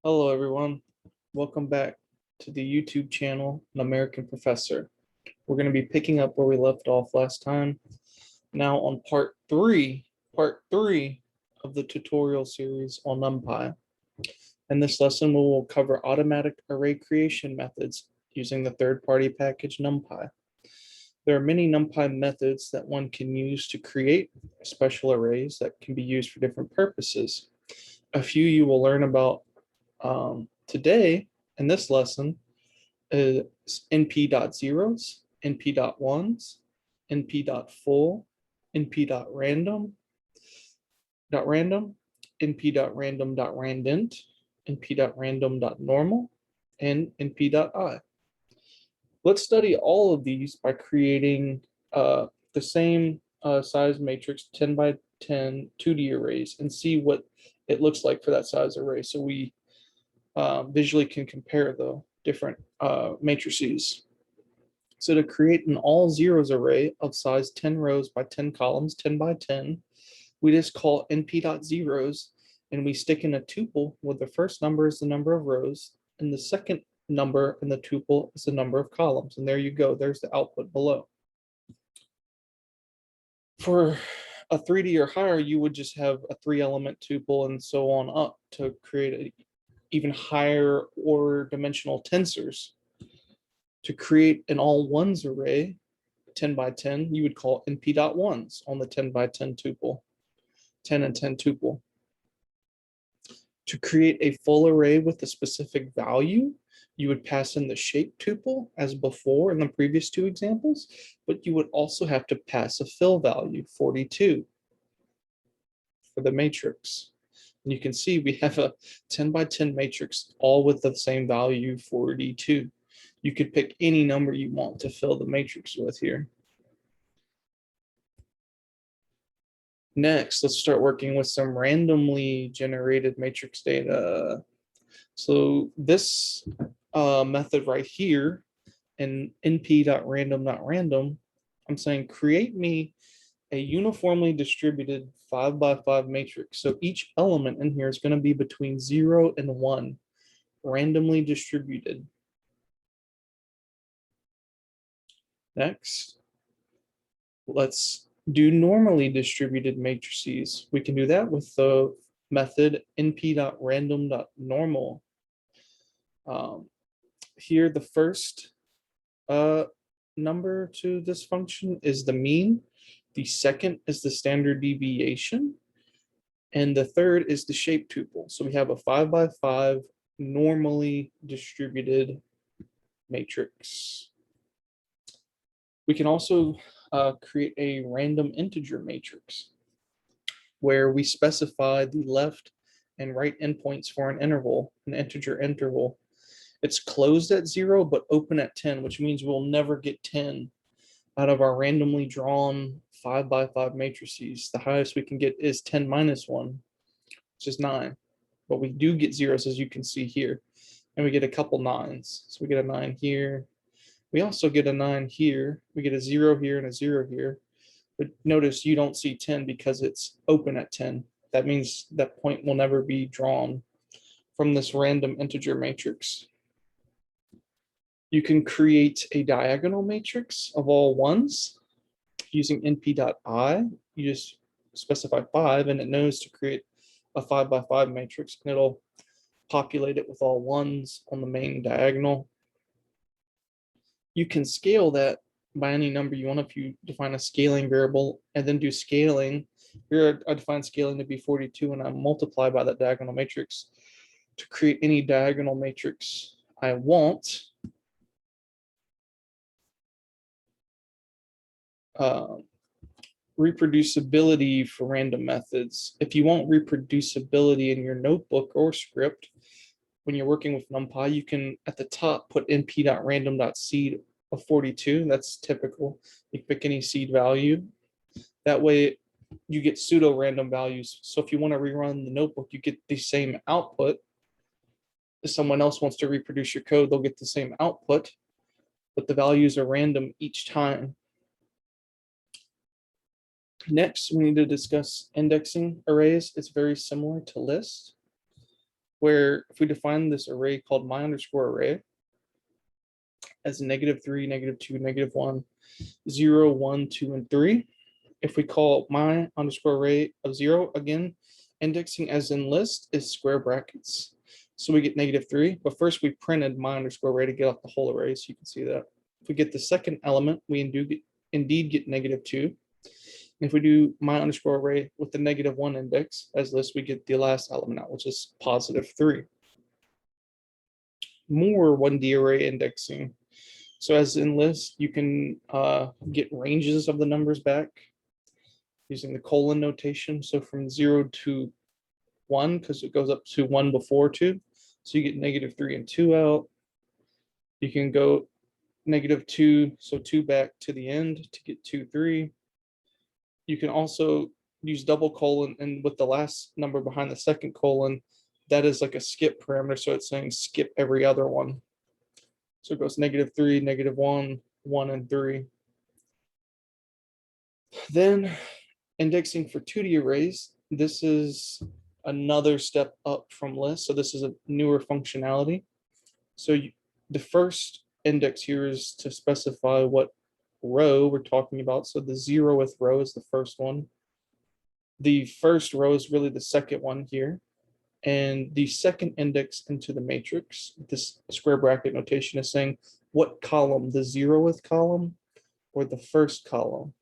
Hello, everyone. Welcome back to the YouTube channel, An American Professor. We're going to be picking up where we left off last time. Now on part three of the tutorial series on Numpy. In this lesson, we will cover automatic array creation methods using the third-party package Numpy. There are many Numpy methods that one can use to create special arrays that can be used for different purposes. A few you will learn about today in this lesson is np.zeros, np.ones, np.full, np.random, np.random.randint, np.random.normal, and np.I. Let's study all of these by creating the same size matrix 10 by 10 2D arrays and see what it looks like for that size array. So we visually can compare the different matrices. So to create an all zeros array of size 10 rows by 10 columns, 10 by 10, we just call np.zeros and we stick in a tuple where the first number is the number of rows and the second number in the tuple is the number of columns. And there you go, there's the output below. For a 3D or higher, you would just have a 3-element tuple and so on up to create a even higher order dimensional tensors. To create an all ones array, 10 by 10, you would call np.ones on the 10 by 10 tuple, 10 and 10 tuple. To create a full array with a specific value, you would pass in the shape tuple as before in the previous two examples, but you would also have to pass a fill value, 42, for the matrix. And you can see we have a 10 by 10 matrix, all with the same value, 42. You could pick any number you want to fill the matrix with here. Next, let's start working with some randomly generated matrix data. So this method right here in np.random.random, I'm saying create me a uniformly distributed 5 by 5 matrix. So each element in here is going to be between 0 and 1, randomly distributed. Next, let's do normally distributed matrices. We can do that with the method np.random.normal. Here, the first number to this function is the mean. The second is the standard deviation. And the third is the shape tuple. So we have a 5 by 5 normally distributed matrix. We can also create a random integer matrix where we specify the left and right endpoints for an interval, an integer interval. It's closed at 0, but open at 10, which means we'll never get 10 out of our randomly drawn 5 by 5 matrices. The highest we can get is 10 minus 1, which is 9. But we do get zeros, as you can see here. And we get a couple 9s. So we get a 9 here. We also get a 9 here. We get a 0 here and a 0 here. But notice you don't see 10 because it's open at 10. That means that point will never be drawn from this random integer matrix. You can create a diagonal matrix of all ones using np.I. You just specify 5 and it knows to create a 5 by 5 matrix and it'll populate it with all ones on the main diagonal. You can scale that by any number you want if you define a scaling variable and then do scaling. Here I define scaling to be 42 and I multiply by that diagonal matrix to create any diagonal matrix I want. Reproducibility for random methods. If you want reproducibility in your notebook or script, when you're working with NumPy, you can at the top put np.random.seed of 42. That's typical. You pick any seed value. That way you get pseudo random values. So if you want to rerun the notebook, you get the same output. If someone else wants to reproduce your code, they'll get the same output, but the values are random each time. Next, we need to discuss indexing arrays. It's very similar to lists. where if we define this array called my underscore array as -3, -2, -1, 0, 1, 2, and 3, if we call my underscore array of 0, again, indexing as in list is square brackets. So we get -3, but first we printed my underscore array to get off the whole array, so you can see that. If we get the second element, we indeed get -2. If we do my underscore array with the -1 index as list, we get the last element out, which is +3. More 1D array indexing. So as in list, you can get ranges of the numbers back using the colon notation. So from 0 to 1, because it goes up to 1 before 2. So you get -3 and 2 out. You can go -2, so 2 back to the end to get 2, 3. You can also use double colon, and with the last number behind the second colon, that is like a skip parameter. So it's saying skip every other one. So it goes -3, -1, 1, and 3. Then indexing for 2D arrays. This is another step up from list. So this is a newer functionality. So the first index here is to specify what row we're talking about. So the 0th row is the first one. The first row is really the second one here. And the second index into the matrix, this square bracket notation is saying what column, the 0th column or the first column.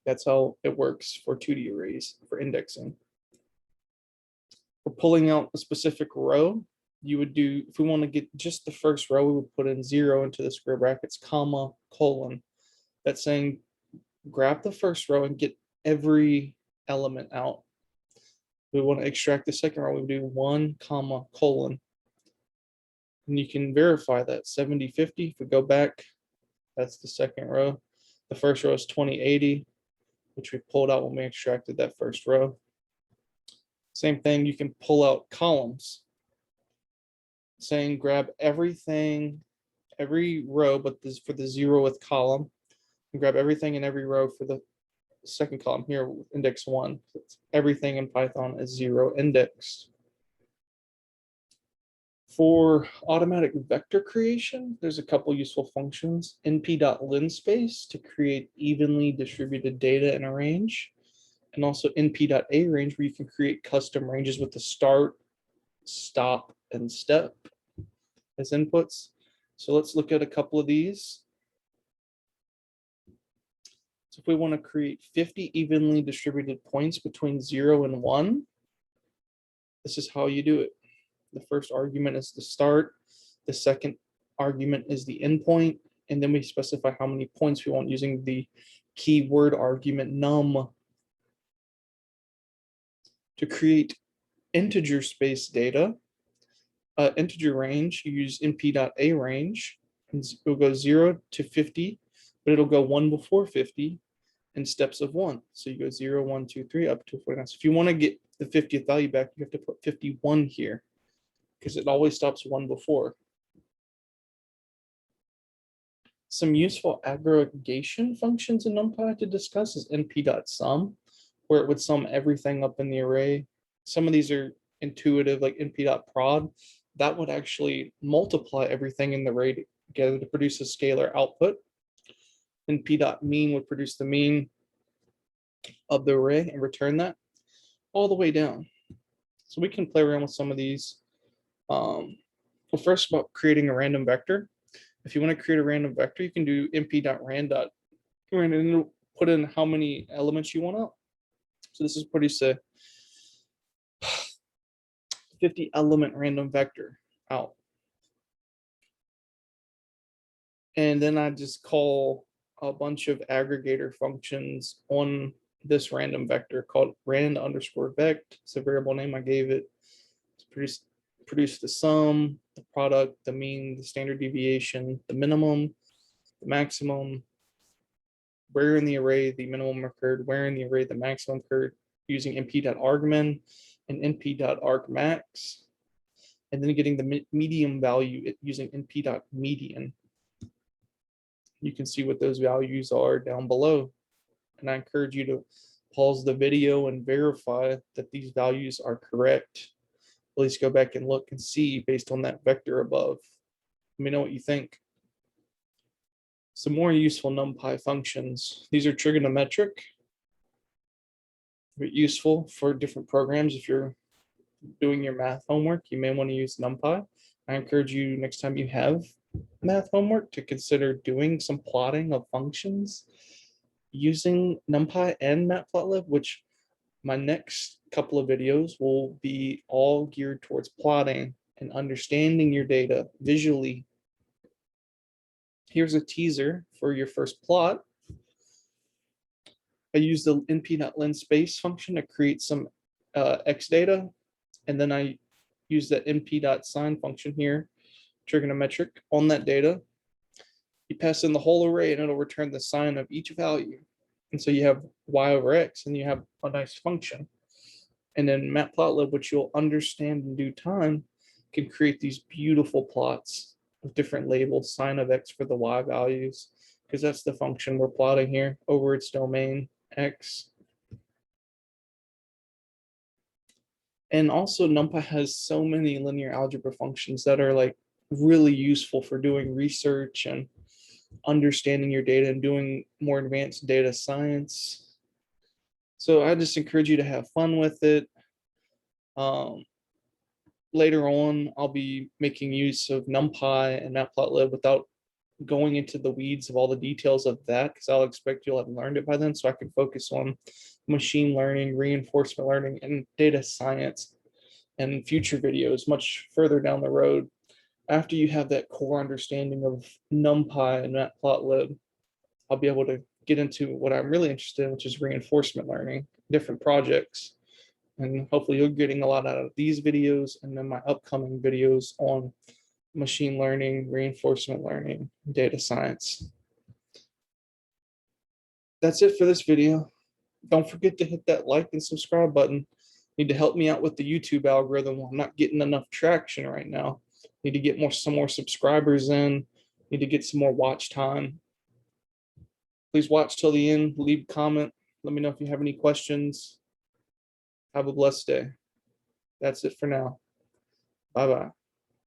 That's how it works for 2D arrays for indexing. For pulling out a specific row, you would do, if we want to get just the first row, we would put in 0 into the square brackets, comma, colon. That's saying grab the first row and get every element out. We want to extract the second row, we do 1, comma, colon. And you can verify that 70, 50. If we go back, that's the second row. The first row is 20, 80, which we pulled out when we extracted that first row. Same thing, you can pull out columns, saying grab everything, every row, but this for the 0th column, and grab everything in every row for the second column here, index 1. Everything in Python is 0 indexed. For automatic vector creation, there's a couple useful functions. np.linspace to create evenly distributed data in a range, and also np.arange where you can create custom ranges with the start, stop, and step as inputs. So let's look at a couple of these. So if we want to create 50 evenly distributed points between 0 and 1, this is how you do it. The first argument is the start, the second argument is the endpoint, and then we specify how many points we want using the keyword argument num. To create integer space data, integer range, you use np.arange, and it'll go 0 to 50, but it'll go 1 before 50 in steps of 1. So you go 0, 1, 2, 3, up to 49. So if you want to get the 50th value back, you have to put 51 here, because it always stops 1 before. Some useful aggregation functions in Numpy to discuss is np.sum, where it would sum everything up in the array. Some of these are intuitive, like np.prod. That would actually multiply everything in the array together to produce a scalar output. np.mean would produce the mean of the array and return that all the way down. So we can play around with some of these. Well, first about creating a random vector. If you want to create a random vector, you can do np.rand and put in how many elements you want out. So this is produce a 50 element random vector out. And then I just call a bunch of aggregator functions on this random vector called rand_vect. It's a variable name I gave it. It's produce the sum, the product, the mean, the standard deviation, the minimum, the maximum, where in the array the minimum occurred, where in the array the maximum occurred, using np.argmin and np.argmax, and then getting the medium value using np.median. You can see what those values are down below. And I encourage you to pause the video and verify that these values are correct. at least go back and look and see based on that vector above. Let me know what you think. Some more useful NumPy functions. These are trigonometric, but useful for different programs. If you're doing your math homework, you may want to use NumPy. I encourage you next time you have math homework to consider doing some plotting of functions using NumPy and Matplotlib, which my next couple of videos will be all geared towards plotting and understanding your data visually. Here's a teaser for your first plot. I use the np.lenSpace function to create some x data, and then I use the np.sign function here, trigonometric, on that data. You pass in the whole array and it'll return the sign of each value. And so you have y over x and you have a nice function. And then Matplotlib, which you'll understand in due time, can create these beautiful plots with different labels, sign of x for the y values, because that's the function we're plotting here over its domain x. And also NumPy has so many linear algebra functions that are like really useful for doing research and understanding your data and doing more advanced data science. So I just encourage you to have fun with it. Later on, I'll be making use of NumPy and Matplotlib without going into the weeds of all the details of that, because I'll expect you'll have learned it by then, so I can focus on machine learning, reinforcement learning, and data science and future videos much further down the road. After you have that core understanding of NumPy and Matplotlib, I'll be able to get into what I'm really interested in, which is reinforcement learning, different projects. And hopefully you're getting a lot out of these videos and then my upcoming videos on machine learning, reinforcement learning, data science. That's it for this video. Don't forget to hit that like and subscribe button. Need to help me out with the YouTube algorithm. I'm not getting enough traction right now. Need to get some more subscribers in. Need to get some more watch time. Please watch till the end. Leave a comment. Let me know if you have any questions. Have a blessed day. That's it for now. Bye-bye.